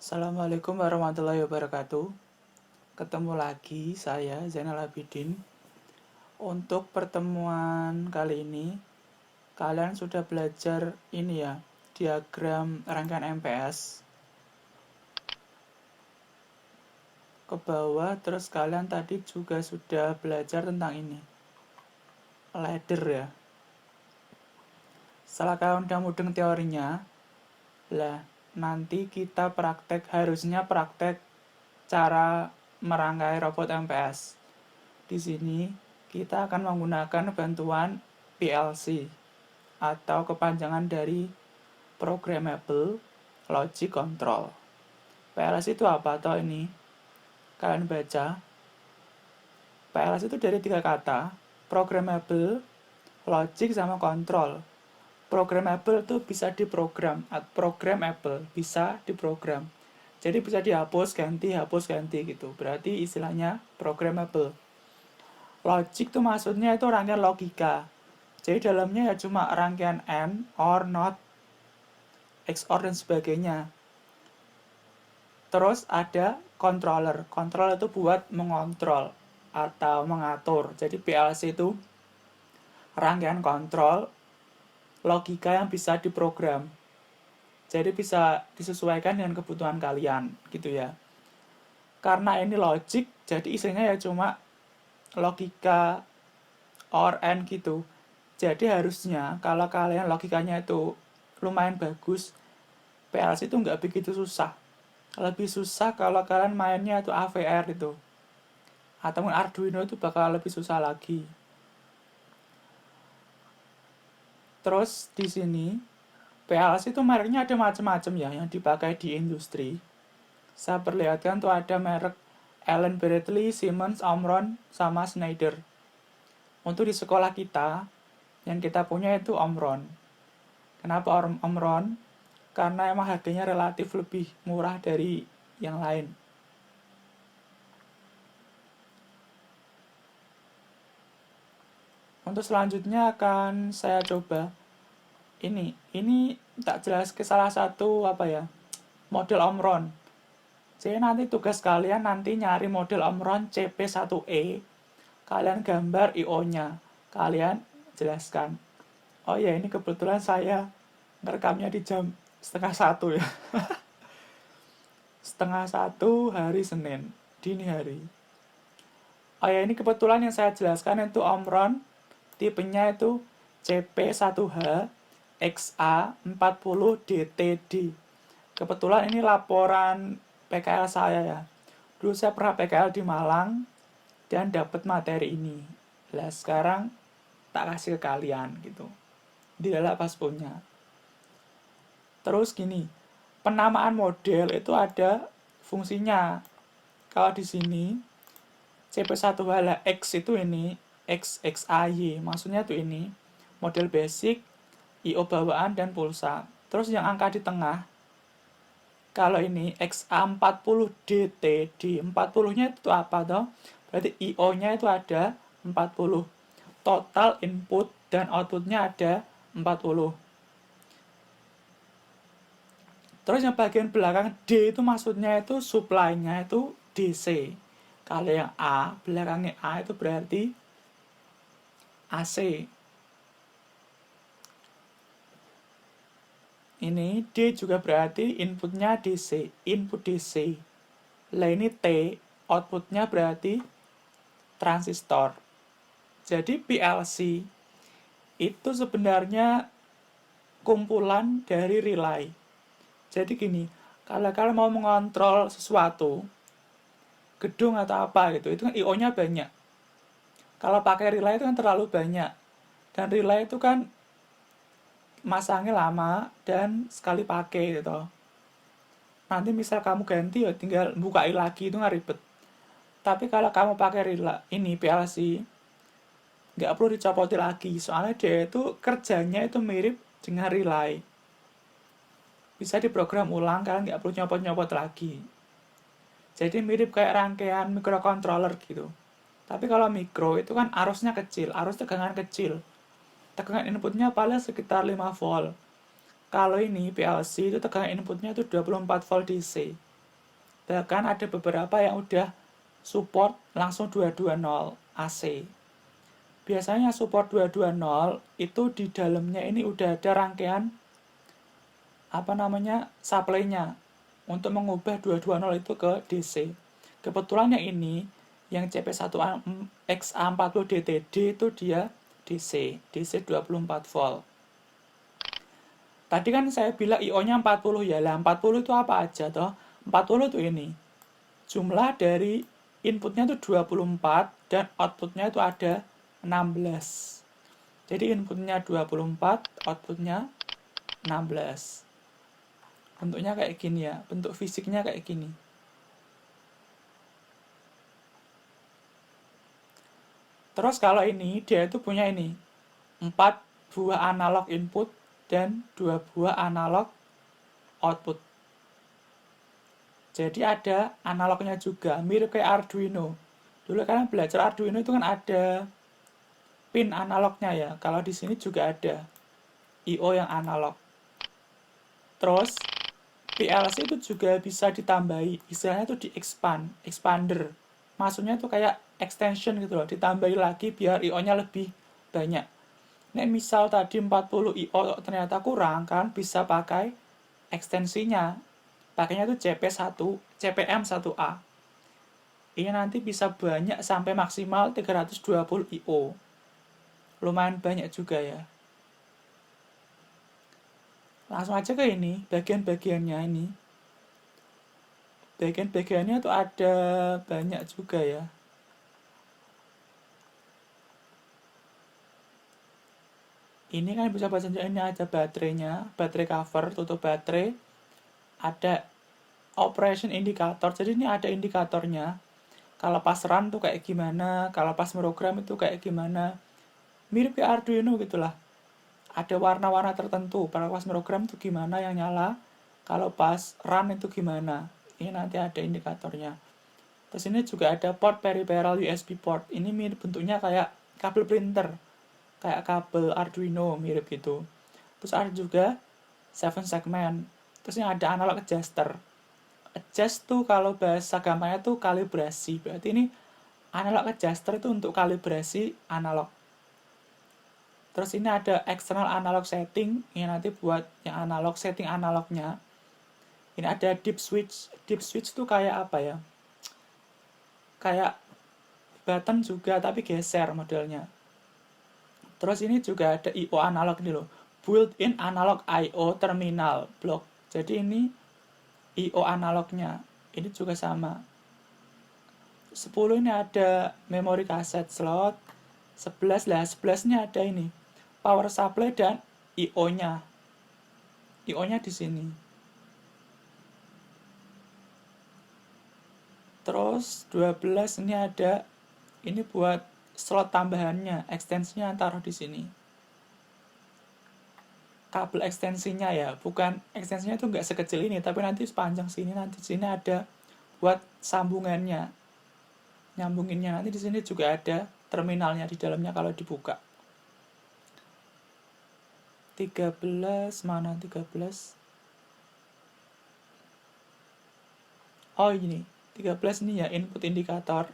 Assalamualaikum warahmatullahi wabarakatuh. Ketemu lagi saya Zainal Abidin. Untuk pertemuan kali ini, kalian sudah belajar ini ya, diagram rangkaian MPS. Ke bawah, terus kalian tadi juga sudah belajar tentang ini, ladder ya. Setelah kalian udah mudeng teorinya, lah nanti kita harusnya praktek cara merangkai robot MPS. Di sini kita akan menggunakan bantuan PLC atau kepanjangan dari Programmable Logic Control. PLC itu apa toh ini? Kalian baca. PLC itu dari 3 kata, Programmable, Logic, sama Control. Programmable itu bisa diprogram, Programmable bisa diprogram. Jadi bisa dihapus ganti gitu. Berarti istilahnya Programmable. Logic itu maksudnya itu rangkaian logika. Jadi dalamnya ya cuma rangkaian AND, OR, NOT, XOR dan sebagainya. Terus ada controller. Controller itu buat mengontrol atau mengatur. Jadi PLC itu rangkaian kontrol logika yang bisa diprogram. Jadi bisa disesuaikan dengan kebutuhan kalian gitu ya. Karena ini logic, jadi isinya ya cuma logika OR AND gitu. Jadi harusnya kalau kalian logikanya itu lumayan bagus, PLC itu nggak begitu susah. Lebih susah kalau kalian mainnya itu AVR itu. Ataupun Arduino itu bakal lebih susah lagi. Terus di sini PLC itu mereknya ada macam-macam ya yang dipakai di industri. Saya perlihatkan tuh ada merek Allen Bradley, Siemens, Omron, sama Schneider. Untuk di sekolah kita yang kita punya itu Omron. Kenapa Omron? Karena emang harganya relatif lebih murah dari yang lain. Untuk selanjutnya akan saya coba ini tak jelas ke salah satu model Omron. Jadi nanti tugas kalian nanti nyari model Omron CP1E, kalian gambar IO-nya, kalian jelaskan. Oh ya, ini kebetulan saya ngerekamnya di jam 12:30 ya. 12:30 hari Senin, dini hari. Oh ya, ini kebetulan yang saya jelaskan itu Omron, tipenya itu CP1H XA40DTD. Kebetulan ini laporan PKL saya ya. Dulu saya pernah PKL di Malang dan dapat materi ini. Lah sekarang tak kasih ke kalian gitu. Dilalah pas punya. Terus gini, penamaan model itu ada fungsinya. Kalau di sini CP1H X itu ini XXAY, maksudnya tuh ini model basic, IO bawaan dan pulsa. Terus yang angka di tengah, kalau ini XA40DTD, 40-nya itu apa toh? Berarti IO-nya itu ada 40. Total input dan output-nya ada 40. Terus yang bagian belakang D itu maksudnya itu supply-nya itu DC. Kalau yang A, belakangnya A itu berarti AC. Ini D juga berarti inputnya DC, input DC. Lah ini T, outputnya berarti transistor. Jadi PLC itu sebenarnya kumpulan dari relay. Jadi gini, kalau kalian mau mengontrol sesuatu, gedung atau apa gitu, itu kan IO-nya banyak. Kalau pakai relay itu kan terlalu banyak. Dan relay itu kan masangnya lama dan sekali pakai gitu. Nanti misal kamu ganti ya tinggal bukain lagi, itu nggak ribet. Tapi kalau kamu pakai relay ini PLC, nggak perlu dicopotin lagi, soalnya dia itu kerjanya itu mirip dengan relay. Bisa diprogram ulang, kalian nggak perlu nyopot-nyopot lagi. Jadi mirip kayak rangkaian microcontroller gitu. Tapi kalau mikro itu kan arusnya kecil, arus tegangan kecil. Tegangan inputnya paling sekitar 5 volt. Kalau ini PLC itu tegangan inputnya itu 24 volt DC. Bahkan ada beberapa yang udah support langsung 220 AC. Biasanya support 220 itu di dalamnya ini udah ada rangkaian supply-nya untuk mengubah 220 itu ke DC. Kebetulan yang ini yang CP1XA40DTD itu dia DC 24 volt. Tadi kan saya bilang IO-nya 40 ya. Lah 40 itu apa aja toh? 40 itu ini. Jumlah dari inputnya itu 24 dan outputnya itu ada 16. Jadi inputnya 24, outputnya 16. Bentuknya kayak gini ya. Bentuk fisiknya kayak gini. Terus kalau ini dia itu punya ini 4 buah analog input dan 2 buah analog output. Jadi ada analognya juga, mirip kayak Arduino. Dulu kalian belajar Arduino itu kan ada pin analognya ya. Kalau di sini juga ada I/O yang analog. Terus PLC itu juga bisa ditambahi, istilahnya itu expander. Maksudnya itu kayak extension gitu loh, ditambahi lagi biar I/O-nya lebih banyak. Nek misal tadi 40 I/O ternyata kurang, kan bisa pakai ekstensinya. Pakainya itu CPM1A. Ini nanti bisa banyak sampai maksimal 320 I/O. Lumayan banyak juga ya. Langsung aja ke ini, bagian-bagiannya ini. Bagian-bagiannya tuh ada banyak juga ya. Ini kan bisa baca ini ada baterainya, baterai cover, tutup baterai. Ada operation indicator, jadi ini ada indikatornya. Kalau pas run tuh kayak gimana, kalau pas program itu kayak gimana. Mirip kayak Arduino gitulah. Ada warna-warna tertentu, pada pas program tuh gimana yang nyala, kalau pas run itu gimana. Ini nanti ada indikatornya. Terus ini juga ada port peripheral USB port. Ini mirip bentuknya kayak kabel printer, kayak kabel Arduino mirip gitu. Terus ada juga 7 segment. Terus ini ada analog adjuster. Adjust tuh kalau bahasa gampangnya tuh kalibrasi. Berarti ini analog adjuster itu untuk kalibrasi analog. Terus ini ada external analog setting, ini nanti buat yang analog, setting analognya. Ini ada deep switch. Deep switch tuh kayak apa ya? Kayak button juga tapi geser modelnya. Terus ini juga ada I/O analog nih loh. Built-in analog I/O terminal block. Jadi ini I/O analognya. Ini juga sama. 10 ini ada memori kaset slot. 11 lah, 11 ini ada ini power supply dan I/O-nya. I/O-nya di sini. Terus 12 ini ada ini buat slot tambahannya, ekstensinya taruh di sini. Kabel ekstensinya ya, bukan ekstensinya itu nggak sekecil ini, tapi nanti sepanjang sini, nanti di sini ada buat sambungannya, nyambunginnya. Nanti di sini juga ada terminalnya di dalamnya kalau dibuka. 13 mana 13? Oh ini 13 ini ya input indikator.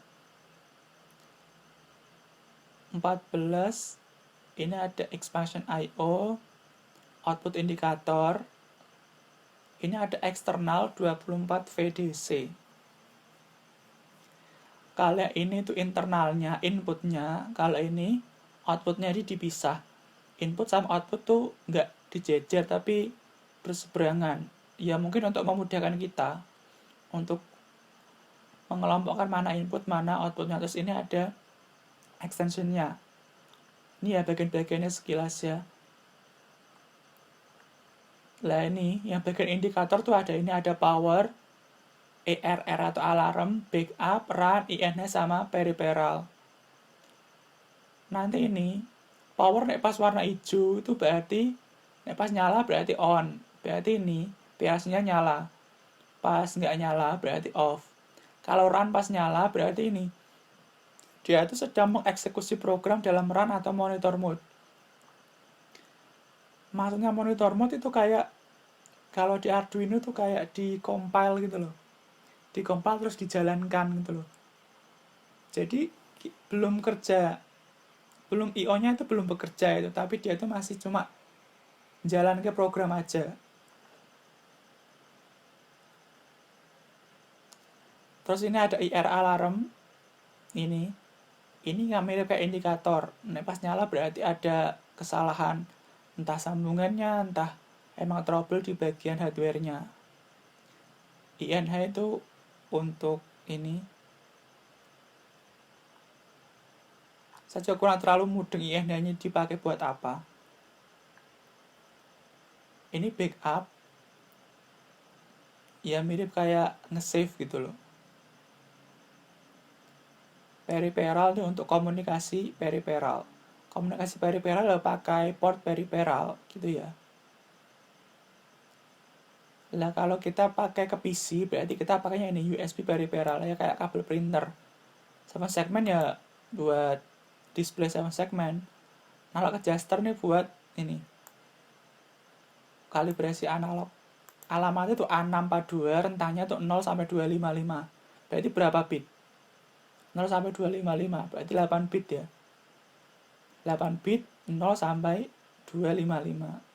14 ini ada expansion I/O, output indikator. Ini ada eksternal 24 VDC. Kalau ini tuh internalnya, inputnya. Kalau ini outputnya ini dipisah. Input sama output tuh nggak dijejer tapi berseberangan. Ya mungkin untuk memudahkan kita untuk mengelompokkan mana input, mana outputnya. Terus ini ada extensionnya. Ini ya bagian-bagiannya sekilas ya. Lah ini yang bagian indikator tuh ada ini, ada power, ERR atau alarm, backup, run, INH sama peripheral. Nanti ini power nek pas warna hijau itu berarti nek pas nyala berarti on. Berarti ini PLC-nya nyala. Pas nggak nyala berarti off. Kalau run pas nyala berarti ini dia itu sedang mengeksekusi program dalam run atau monitor mode. Maksudnya monitor mode itu kayak kalau di Arduino tuh kayak di compile gitu loh. dikompil terus dijalankan gitu loh. Jadi belum kerja, belum IO-nya itu belum bekerja itu, tapi dia itu masih cuma jalan ke program aja. Terus ini ada IR alarm, ini nggak mirip kayak indikator. Nah, pas nyala berarti ada kesalahan, entah sambungannya, entah emang trouble di bagian hardware-nya. INH itu untuk ini. Saja kurang terlalu mudeng INH-nya dipakai buat apa. Ini backup, ya mirip kayak nge-save gitu loh. Peripheral itu untuk komunikasi peripheral. Komunikasi peripheral pakai port peripheral gitu ya. Lah kalau kita pakai ke PC berarti kita pakainya ini USB peripheral ya, kayak kabel printer. Sama segmen ya buat display sama segmen. Analog adjuster nih buat ini kalibrasi analog. Alamatnya tuh A642, rentangnya tuh 0 sampai 255. Berarti berapa bit? 0 sampai 255, berarti 8 bit ya. 8 bit 0 sampai 255.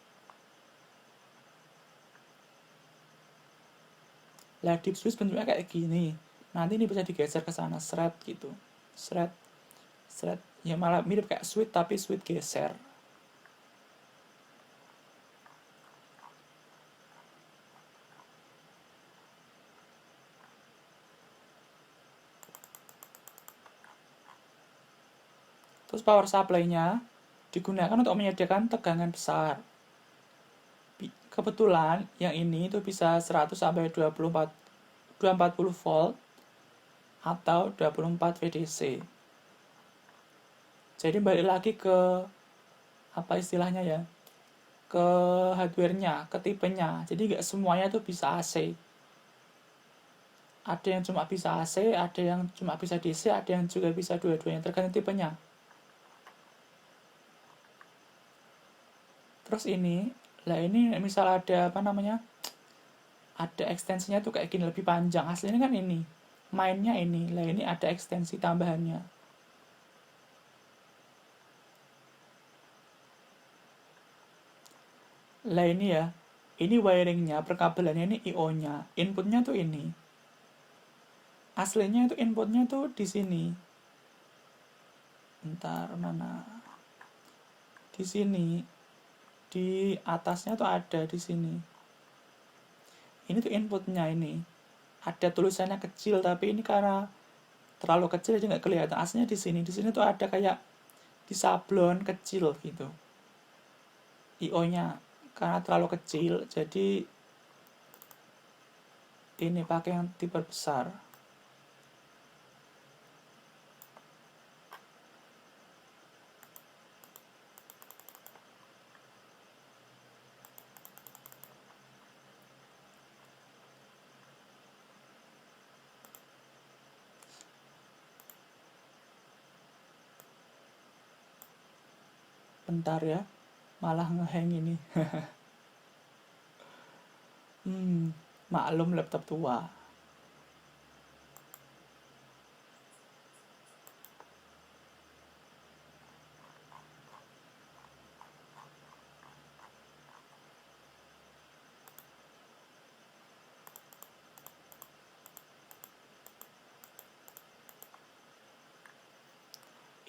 Lah deep switch bentuknya kayak gini. Nanti ini bisa digeser ke sana, shred gitu. Shred. Ya malah mirip kayak switch tapi switch geser. Terus power supply-nya digunakan untuk menyediakan tegangan besar. Kebetulan yang ini itu bisa 100 sampai 240 volt atau 24 VDC. Jadi balik lagi ke apa istilahnya ya, ke hardware-nya, ke tipenya. Jadi nggak semuanya tuh bisa AC. Ada yang cuma bisa AC, ada yang cuma bisa DC, ada yang juga bisa dua-duanya, tergantung tipenya. Terus ini, lah ini misal ada apa namanya, ada ekstensinya tuh kayak gini lebih panjang. Aslinya kan ini, mainnya ini, lah ini ada ekstensi tambahannya. Lah ini ya, ini wiringnya, perkabelannya ini IO-nya, inputnya tuh ini. Aslinya itu inputnya tuh di sini. Bentar, mana? Di sini. Di atasnya tuh ada di sini. Ini tuh inputnya ini. Ada tulisannya kecil tapi ini karena terlalu kecil jadi nggak kelihatan. Aslinya di sini. Di sini tuh ada kayak di sablon kecil gitu. IO-nya karena terlalu kecil jadi ini pakai yang tipe besar. Bentar ya, malah ngehang ini. Maklum laptop tua.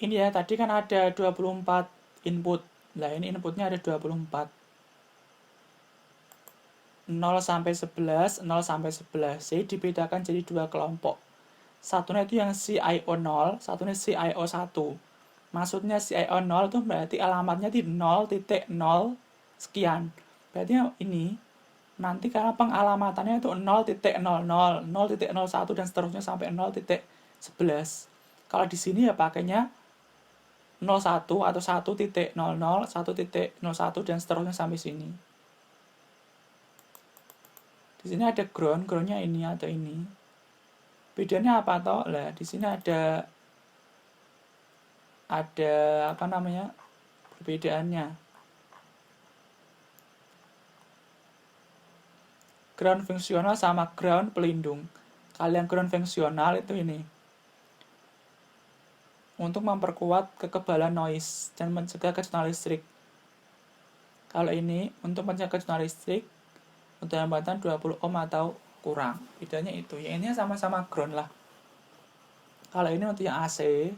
Ini ya, tadi kan ada 24 input. Lah ini inputnya ada 24. 0 sampai 11, 0 sampai 11. Jadi dibedakan jadi dua kelompok. Satunya itu yang CIO 0, satunya CIO 1. Maksudnya CIO 0 itu berarti alamatnya di 0.0 sekian. Berarti ini nanti karena pengalamatannya itu 0.00, 0.01 dan seterusnya sampai 0.11. Kalau di sini ya pakainya 01 atau 1.00, 1.01 dan seterusnya sampai sini. Di sini ada groundnya ini atau ini. Bedanya apa toh? Lah di sini ada apa namanya? Perbedaannya. Ground fungsional sama ground pelindung. Kalau yang konvensional itu ini untuk memperkuat kekebalan noise dan mencegah kecutan listrik. Kalau ini untuk mencegah kecutan listrik untuk hambatan 20 ohm atau kurang. Bedanya itu. Yang ini sama-sama ground lah. Kalau ini untuk yang AC,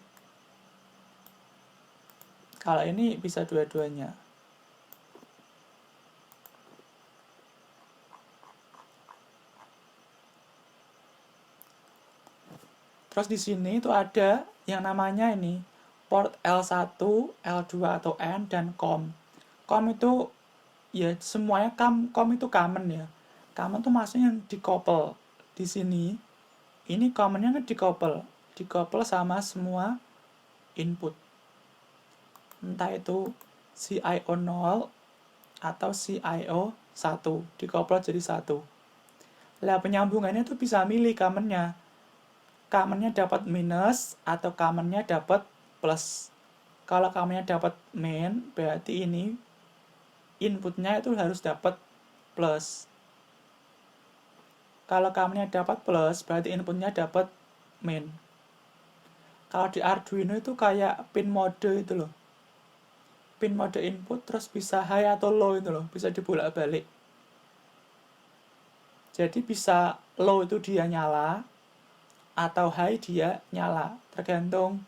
kalau ini bisa dua-duanya. Terus di sini itu ada yang namanya ini port L1, L2 atau N dan COM. COM itu ya semuanya COM itu common ya. Common itu maksudnya yang dikopel. Di sini ini commonnya kan dikopel sama semua input. Entah itu CIO 0 atau CIO 1 dikopel jadi satu. Lah penyambungannya tuh bisa milih commonnya. Commonnya dapat minus atau commonnya dapat plus. Kalau commonnya dapat min, berarti ini inputnya itu harus dapat plus. Kalau commonnya dapat plus, berarti inputnya dapat min. Kalau di Arduino itu kayak pin mode itu loh. Pin mode input terus bisa high atau low itu loh, bisa dibolak-balik. Jadi bisa low itu dia nyala atau high dia nyala, tergantung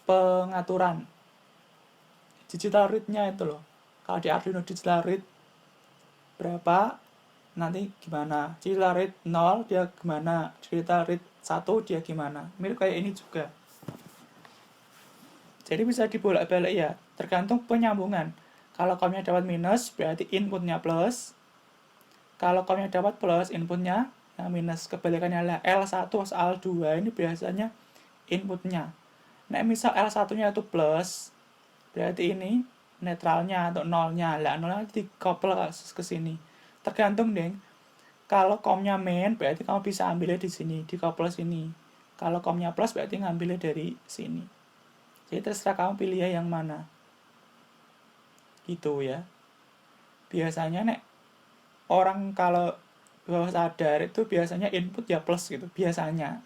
pengaturan digital read-nya itu loh. Kalau di Arduino digital read berapa, nanti gimana. Digital read 0 dia gimana, digital read 1 dia gimana. Mirip kayak ini juga. Jadi bisa dibolak-balik ya, tergantung penyambungan. Kalau COM-nya dapat minus, berarti inputnya plus. Kalau COM-nya dapat plus, inputnya yang minus. Kebalikannya lah L1 atau L2 ini biasanya inputnya. Nah, misal L1-nya itu plus, berarti ini netralnya atau nolnya. Lah, nolnya dikoppel ke sini. Tergantung, deng. Kalau COM-nya min, berarti kamu bisa ambilnya di sini, dikoppel sini. Kalau COM-nya plus, berarti ngambilnya dari sini. Jadi terserah kamu pilih ya yang mana. Gitu ya. Biasanya nek orang kalau bawah sadar itu biasanya input ya plus gitu. Biasanya.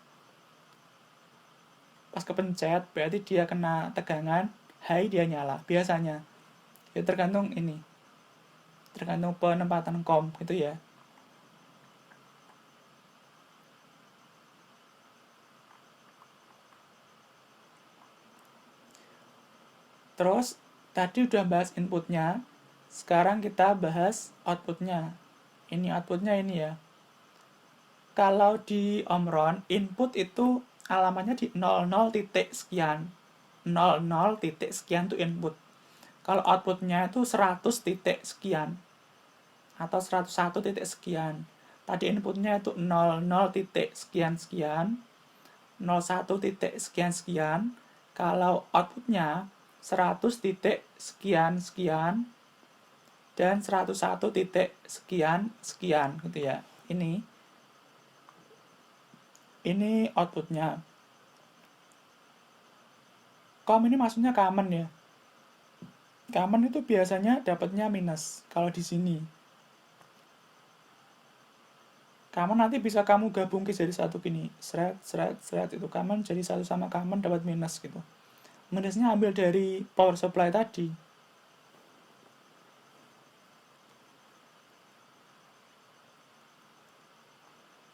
Pas kepencet berarti dia kena tegangan, high dia nyala. Biasanya. Ya tergantung ini. Tergantung penempatan COM gitu ya. Terus tadi udah bahas inputnya, sekarang kita bahas outputnya. Ini outputnya ini ya. Kalau di Omron, input itu alamatnya di 00 titik sekian. 00 titik sekian itu input. Kalau outputnya itu 100 titik sekian. Atau 101 titik sekian. Tadi inputnya itu 00 titik sekian-sekian. 01 titik sekian-sekian. Kalau outputnya 100 titik sekian-sekian dan 101 titik sekian-sekian gitu ya. Ini outputnya. COM ini maksudnya common ya. Common itu biasanya dapatnya minus kalau di sini. Common nanti bisa kamu gabung ke jadi satu gini, seret itu common jadi satu sama common dapat minus gitu. Minusnya ambil dari power supply tadi.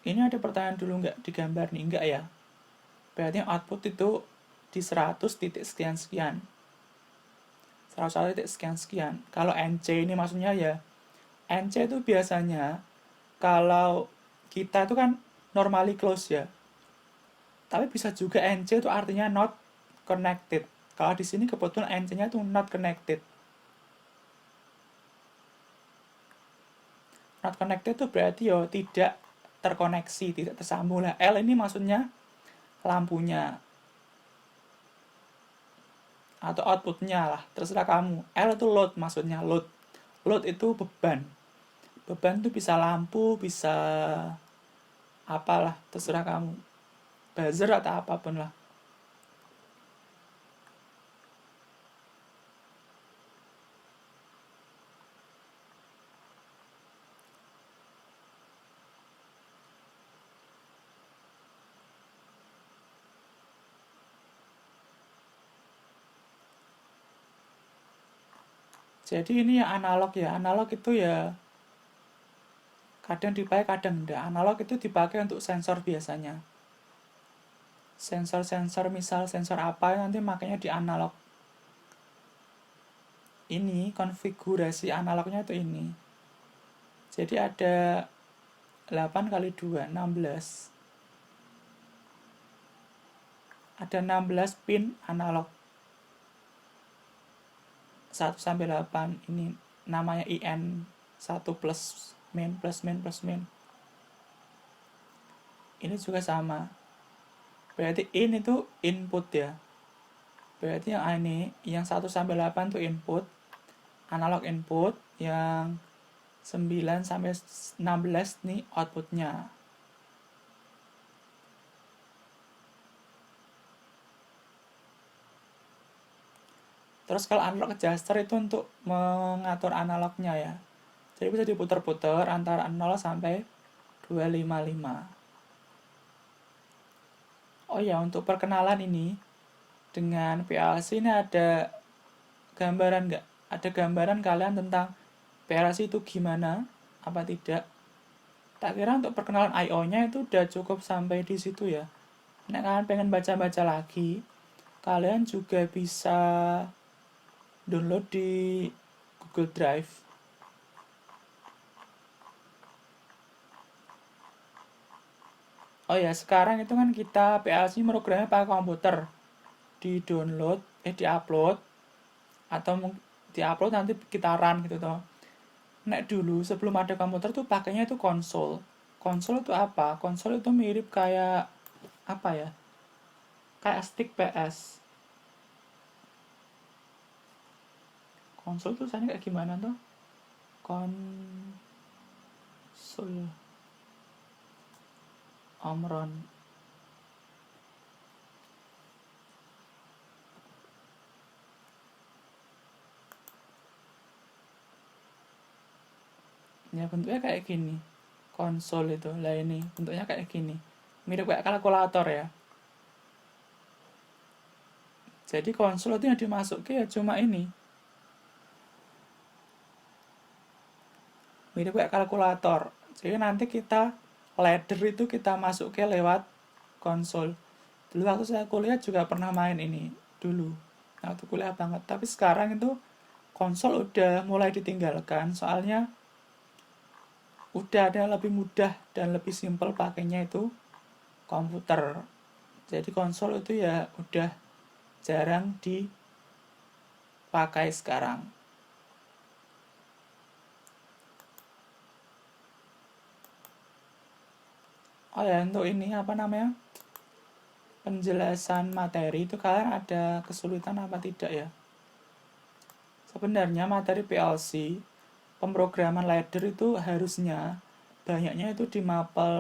Ini ada pertanyaan dulu nggak digambar nih? Enggak ya. Berarti output itu di 100 titik sekian-sekian. 101 titik sekian-sekian. Kalau NC ini maksudnya ya, NC itu biasanya kalau kita itu kan normally close ya. Tapi bisa juga NC itu artinya not connected. Kalau di sini kebetulan NC-nya itu not connected. Not connected itu berarti ya tidak terkoneksi, tidak tersambung lah. L ini maksudnya lampunya atau outputnya lah, terserah kamu. L itu load maksudnya, load itu beban. Beban itu bisa lampu, bisa apalah, terserah kamu. Buzzer atau apapun lah. Jadi ini yang analog ya. Analog itu ya kadang dipakai, kadang enggak. Analog itu dipakai untuk sensor biasanya. Sensor-sensor, misal sensor apa nanti makanya di analog. Ini konfigurasi analognya itu ini. Jadi ada 8 kali 2, 16. Ada 16 pin analog. 1 sampai 8 ini namanya IN 1 plus min plus min plus min. Ini juga sama. Berarti in itu input ya. Berarti yang ini yang 1 sampai 8 itu input, analog input, yang 9 sampai 16 nih outputnya. Terus kalau analog adjuster itu untuk mengatur analognya ya. Jadi bisa diputar-putar antara 0 sampai 255. Oh ya, untuk perkenalan ini dengan PLC ini ada gambaran nggak? Ada gambaran kalian tentang PLC itu gimana? Apa tidak? Tak kira untuk perkenalan I/O-nya itu udah cukup sampai di situ ya. Nek kalian pengen baca-baca lagi, kalian juga bisa download di Google Drive. Oh ya, sekarang itu kan kita PLC programnya pakai komputer. Di-download, di-upload, atau di-upload nanti kita run gitu toh. Nek dulu sebelum ada komputer tuh pakainya itu konsol. Konsol itu apa? Konsol itu mirip kayak apa ya? Kayak stick PS. Konsol tuh tulisannya kayak gimana tuh? Konsol Omron. Ya bentuknya kayak gini. Konsol itu. Lah ini bentuknya kayak gini. Mirip kayak kalkulator ya. Jadi konsol itu yang dimasukin ya cuma ini. Mirip kayak kalkulator. Jadi nanti kita ladder itu kita masukin lewat konsol. Dulu waktu saya kuliah juga pernah main ini dulu. Waktu kuliah banget. Tapi sekarang itu konsol udah mulai ditinggalkan. Soalnya udah ada lebih mudah dan lebih simpel pakainya itu komputer. Jadi konsol itu ya udah jarang dipakai sekarang. Oh ya, untuk ini apa namanya? Penjelasan materi itu kalian ada kesulitan apa tidak ya? Sebenarnya materi PLC, pemrograman ladder itu harusnya banyaknya itu di mapel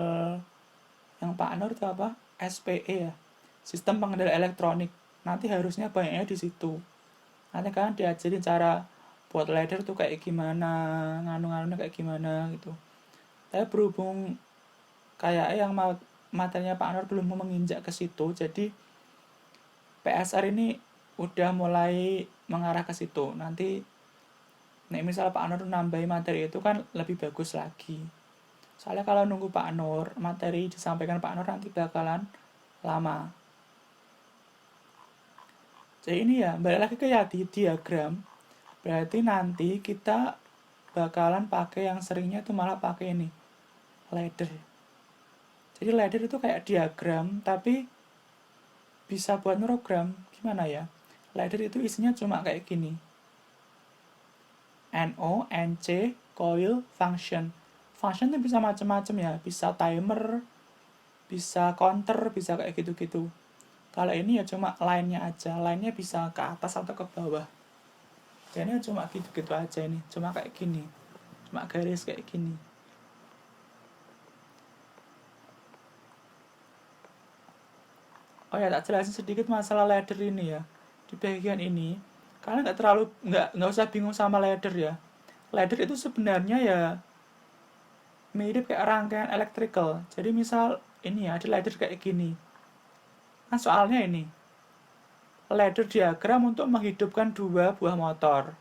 yang Pak Nur itu apa? SPE ya. Sistem pengendali elektronik. Nanti harusnya banyaknya di situ. Nanti kalian diajarin cara buat ladder tuh kayak gimana, nganu-nganunya kayak gimana gitu. Tapi berhubung kayak yang materinya Pak Nur belum menginjak ke situ, jadi PSR ini udah mulai mengarah ke situ. Nanti nek misal Pak Nur nambahi materi itu kan lebih bagus lagi. Soalnya kalau nunggu Pak Nur, materi disampaikan Pak Nur nanti bakalan lama. Jadi ini ya, balik lagi ke ya di diagram. Berarti nanti kita bakalan pakai yang seringnya itu malah pakai ini, ladder. Jadi ladder itu kayak diagram, tapi bisa buat program. Gimana ya? Ladder itu isinya cuma kayak gini. NO, NC, coil, function. Function itu bisa macam-macam ya. Bisa timer, bisa counter, bisa kayak gitu-gitu. Kalau ini ya cuma line-nya aja. Line-nya bisa ke atas atau ke bawah. Jadi cuma gitu-gitu aja ini. Cuma kayak gini. Cuma garis kayak gini. Oh ya, tak jelasin sedikit masalah ladder ini ya. Di bagian ini, kalian nggak usah bingung sama ladder ya. Ladder itu sebenarnya ya mirip kayak rangkaian electrical. Jadi misal ini ya, ada ladder kayak gini. Nah soalnya ini, ladder diagram untuk menghidupkan dua buah motor.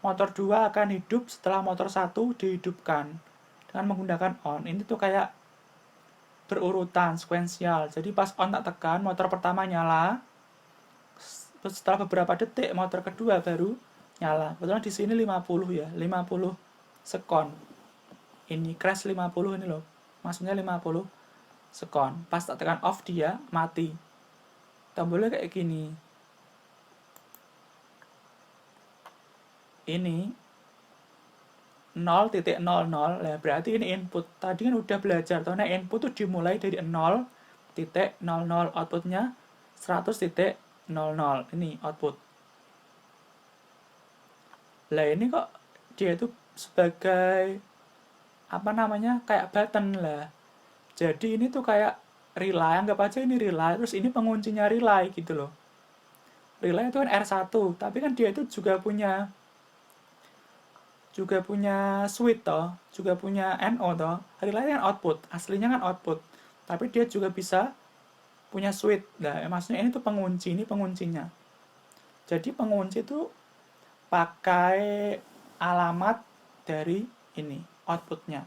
motor 2 akan hidup setelah motor 1 dihidupkan dengan menggunakan on. Ini tuh kayak berurutan, sekuensial. Jadi pas on tak tekan, motor pertama nyala, terus setelah beberapa detik motor kedua baru nyala. Kebetulan di sini 50 ya, 50 sekon. Ini crash 50 ini loh. Maksudnya 50 sekon. Pas tak tekan off dia mati. Tombolnya kayak gini. Ini 0.00 ya, berarti ini input. Tadi kan udah belajar tuh, nah input tuh dimulai dari 0.00, outputnya 100.00. Ini output. Lah ini kok dia itu sebagai apa namanya, kayak button lah. Jadi ini tuh kayak relay, anggap aja ini relay, terus ini penguncinya relay gitu loh. Relay itu kan R1, tapi kan dia itu juga punya switch toh, juga punya NO toh. Relay kan output, aslinya kan output. Tapi dia juga bisa punya switch. Nah, maksudnya ini tuh pengunci, ini penguncinya. Jadi pengunci itu pakai alamat dari ini, outputnya.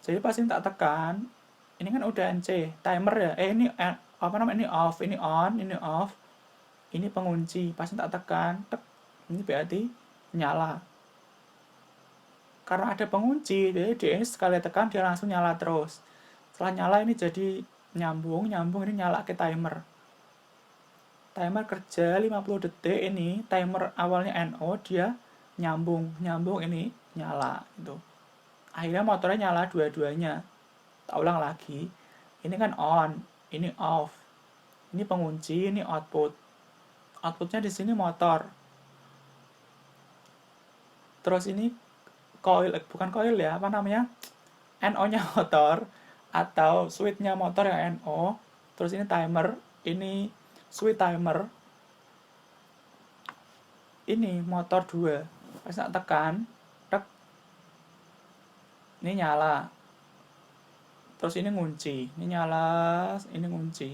Jadi pas ini tak tekan, ini kan udah NC, timer ya. Ini apa namanya, ini off, ini on, ini off. Ini pengunci. Pas ini tak tekan, tek, ini berarti nyala. Karena ada pengunci, jadi dia ini sekali tekan dia langsung nyala terus. Setelah nyala ini jadi nyambung ini nyala ke timer. Timer kerja 50 detik, ini timer awalnya NO, dia nyambung ini nyala gitu. Akhirnya motornya nyala dua-duanya. Tak ulang lagi. Ini kan on, ini off. Ini pengunci, ini output. Outputnya di sini motor. Terus ini coil, bukan coil ya, apa namanya, NO-nya motor atau switch-nya motor yang NO. Terus ini timer, ini switch timer, ini motor 2. Pas nak tekan, tek, ini nyala. Terus ini ngunci, ini nyala, ini ngunci,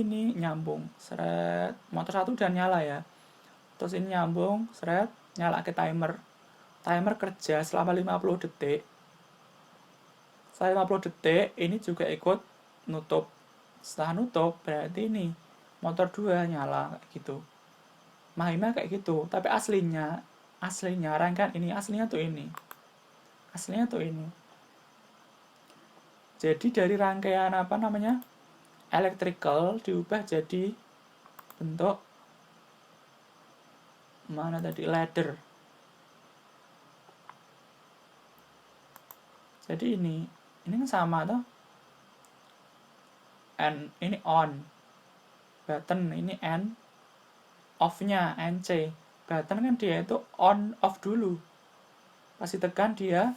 ini nyambung, seret, motor 1 udah nyala ya. Terus ini nyambung, seret, nyala ke timer. Timer kerja selama 50 detik. Setelah 50 detik, ini juga ikut nutup. Setelah nutup, berarti ini motor 2 nyala kayak gitu. Mahima kayak gitu, tapi aslinya rangkaian ini, aslinya tuh ini. Jadi dari rangkaian apa namanya, electrical diubah jadi bentuk mana tadi, ladder. Jadi ini kan sama toh. Ini on button, ini N, off-nya NC. Button kan dia itu on off dulu. Pas ditekan dia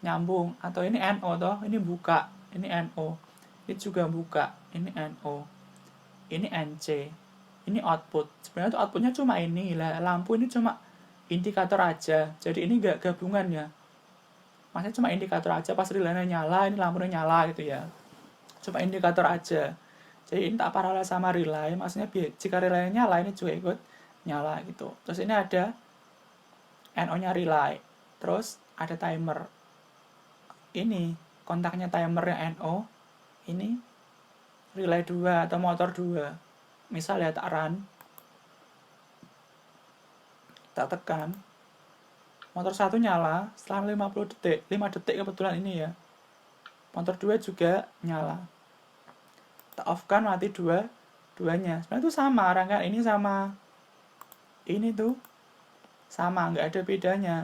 nyambung, atau ini NO toh, ini buka, ini NO. Ini juga buka, ini NO. Ini NC. Ini output. Sebenarnya tuh outputnya cuma ini lah, lampu ini cuma indikator aja. Jadi ini enggak gabungan ya. Maksudnya cuma indikator aja, pas relaynya nyala, ini lampunya nyala gitu ya. Cuma indikator aja. Jadi ini tak paralel sama relay, maksudnya jika relaynya nyala, ini juga ikut nyala gitu. Terus ini ada NO-nya relay. Terus ada timer. Ini kontaknya timernya NO. Ini relay 2 atau motor 2. Misal ya, tak run, tak tekan, motor 1 nyala setelah 50 detik, 5 detik kebetulan ini ya. Motor 2 juga nyala. Tak off kan, mati duanya. Sebenarnya itu sama, rangkaian ini sama ini tuh sama, nggak ada bedanya.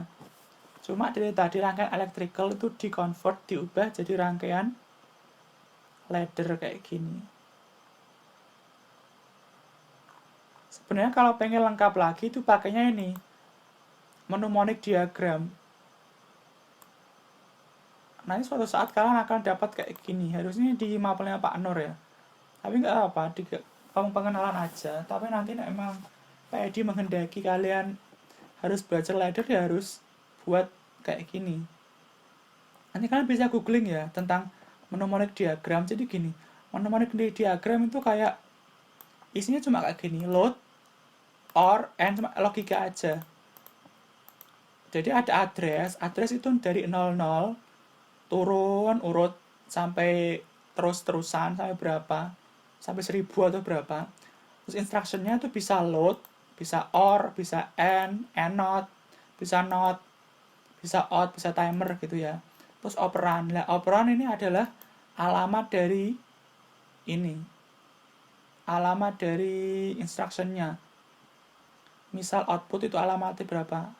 Cuma dari tadi rangkaian electrical itu di-convert, diubah jadi rangkaian ladder kayak gini. Sebenarnya kalau pengen lengkap lagi itu pakainya ini, mnemonic diagram. Nanti suatu saat kalian akan dapat kayak gini. Harusnya di mapelnya Pak Nur ya. Tapi nggak apa, di pengenalan aja. Tapi nanti emang Pak Edi menghendaki kalian harus belajar ladder, ya harus buat kayak gini. Nanti kalian bisa googling ya tentang mnemonic diagram. Jadi gini, mnemonic diagram itu kayak isinya cuma kayak gini, load, or, and, cuma logika aja. Jadi ada address itu dari 00 turun urut sampai terus-terusan sampai berapa, sampai 1000 atau berapa. Terus instructionnya itu bisa load, bisa or, bisa and not, bisa not, bisa out, bisa timer gitu ya. Terus operan. Nah, operan ini adalah alamat dari ini, alamat dari instructionnya. Misal output itu alamatnya berapa.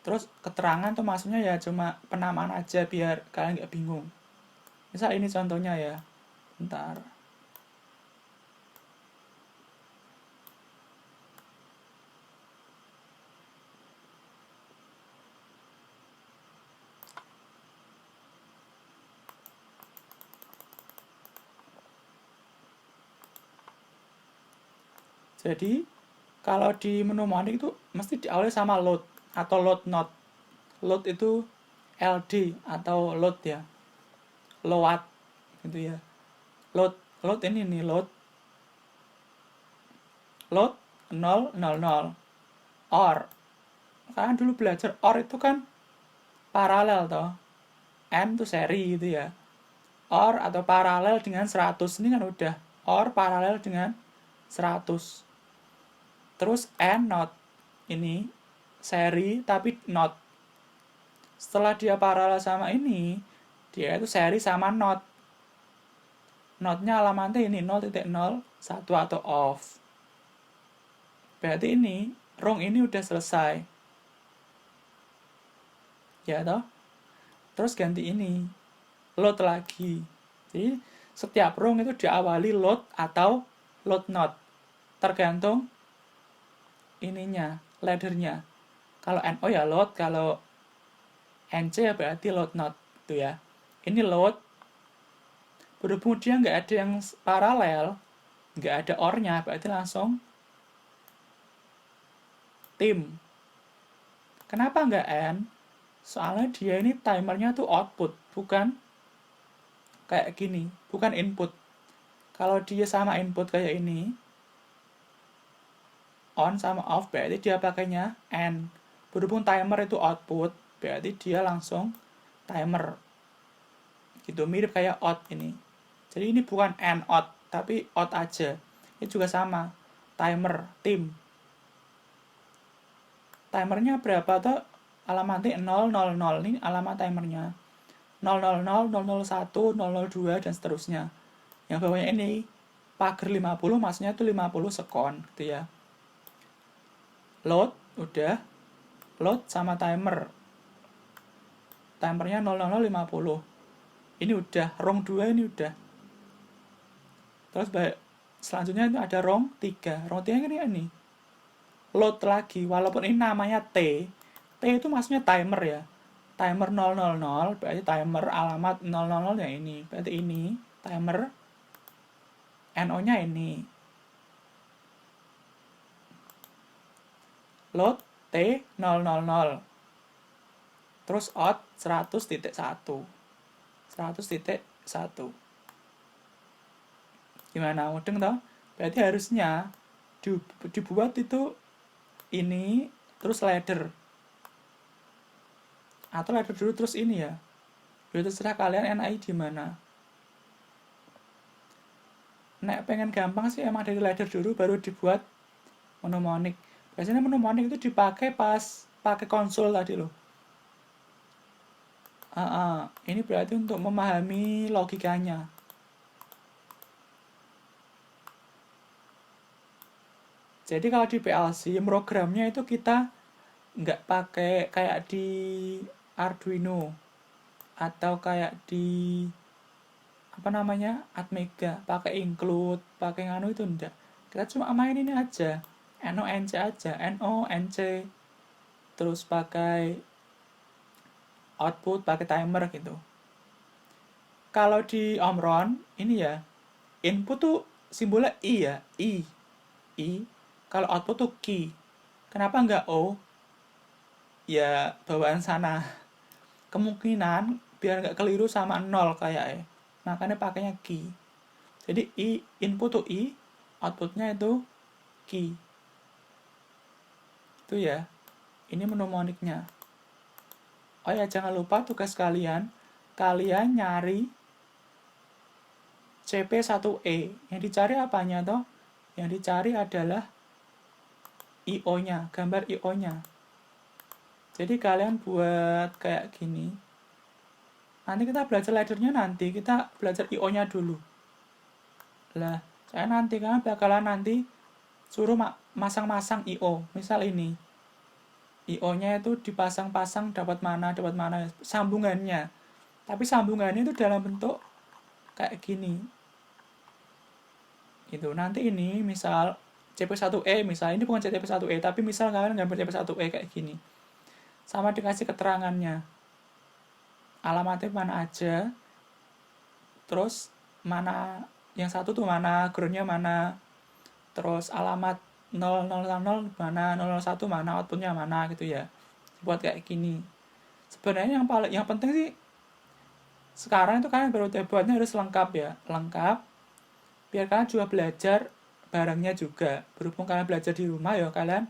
Terus keterangan tuh maksudnya ya cuma penamaan aja biar kalian nggak bingung. Misal ini contohnya ya. Bentar. Jadi kalau di menu monik itu mesti diawali sama load atau load not. Load itu LD atau load ya. Load gitu ya. Load ini nih load 000 or. Kalian dulu belajar or itu kan paralel toh. N itu seri gitu ya. Or atau paralel dengan 100 ini kan udah or paralel dengan 100. Terus and not ini seri tapi not. Setelah dia paralel sama ini, dia itu seri sama not. Notnya alamatnya ini 0.01 atau off. Berarti ini rung ini udah selesai. Ya toh? Terus ganti ini load lagi. Jadi setiap rung itu diawali load atau load not. Tergantung ininya, laddernya. Kalau NO ya load, kalau NC ya berarti load not itu ya. Ini load, berhubung dia nggak ada yang paralel, nggak ada or-nya, berarti langsung tim. Kenapa nggak N? Soalnya dia ini timernya tuh output, bukan kayak gini, bukan input. Kalau dia sama input kayak ini, on sama off, berarti dia pakainya N. Berhubung timer itu output, berarti dia langsung timer. Gitu, mirip kayak out ini. Jadi ini bukan N out, tapi out aja. Ini juga sama, timer, tim. Timernya berapa tuh? Alamatnya 000, ini alamat timernya. 000, 001, 002, dan seterusnya. Yang bawahnya ini, pagar 50, maksudnya itu 50 sekon, gitu ya. Load, udah. Load sama timer. Timernya 0050. Ini udah, rung 2 ini udah. Terus selanjutnya itu ada rung 3. Rung 3 ini. Load lagi, walaupun ini namanya T. T itu maksudnya timer ya. Timer 000, berarti timer alamat 000 yang ini. Berarti ini, timer NO-nya ini. Load T 000. Terus out 100.1. 100.1. Gimana, mudeng toh? Berarti harusnya dibuat itu ini terus ladder. Atau ladder dulu terus ini ya. Udah terserah kalian NI di mana. Nek pengen gampang sih emang dari ladder dulu baru dibuat mnemonic. Biasanya mnemonic itu dipakai pas pakai konsol tadi loh. Ini berarti untuk memahami logikanya. Jadi kalau di PLC programnya itu kita nggak pakai kayak di Arduino atau kayak di apa namanya Atmega pakai include, pakai nganu itu enggak. Kita cuma main ini aja, NONC aja, NONC, terus pakai output, pakai timer gitu. Kalau di Omron ini ya input tuh simbolnya I ya, I. Kalau output tuh key. Kenapa nggak O? Ya bawaan sana. Kemungkinan biar nggak keliru sama 0 kayak makanya pakainya key. Jadi input tuh I, outputnya itu ki. Itu ya. Ini mnemoniknya. Oh ya, jangan lupa tugas kalian nyari CP1E. Yang dicari apanya toh? Yang dicari adalah IO-nya, gambar IO-nya. Jadi kalian buat kayak gini. Nanti kita belajar laddernya nanti, kita belajar IO-nya dulu. Lah, saya nanti kan bakalan nanti suruh masang-masang IO. Misal ini. IO-nya itu dipasang-pasang dapat mana sambungannya. Tapi sambungannya itu dalam bentuk kayak gini. Gitu. Nanti ini misal CP1E, misal ini bukan CP1E, tapi misal kalian gambar CP1E kayak gini. Sama dikasih keterangannya. Alamatnya mana aja. Terus mana yang satu tuh mana, groundnya mana. Terus alamat 000 mana, 001 mana, outputnya mana gitu ya. Buat kayak gini. Sebenarnya yang penting sih sekarang itu kalian baru buatnya harus lengkap ya, lengkap. Biar kalian juga belajar barangnya juga. Berhubung kalian belajar di rumah ya kalian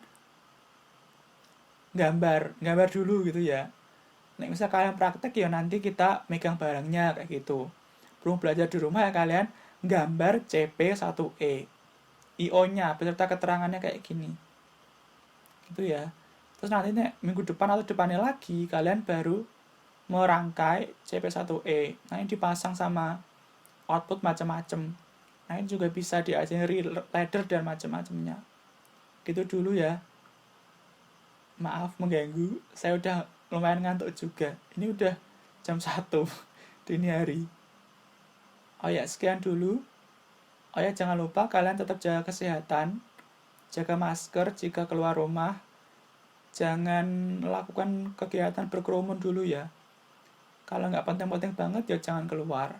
gambar dulu gitu ya. Nek misal kalian praktek ya nanti kita megang barangnya kayak gitu. Berhubung belajar di rumah ya kalian gambar CP1E. IO-nya beserta keterangannya kayak gini. Gitu ya. Terus nanti minggu depan atau depannya lagi kalian baru merangkai CP1E. Nah, ini dipasang sama output macam-macam. Nah, ini juga bisa diajari ladder dan macam-macamnya. Gitu dulu ya. Maaf mengganggu. Saya udah lumayan ngantuk juga. Ini udah jam 1 dini hari. Oh ya, sekian dulu. Oh ya, jangan lupa kalian tetap jaga kesehatan. Jaga masker jika keluar rumah. Jangan lakukan kegiatan berkerumun dulu ya. Kalau nggak penting-penting banget ya jangan keluar.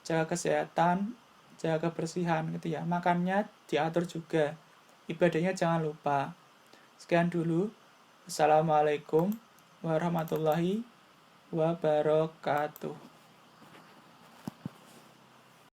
Jaga kesehatan, jaga kebersihan gitu ya. Makannya diatur juga. Ibadahnya jangan lupa. Sekian dulu. Assalamualaikum warahmatullahi wabarakatuh.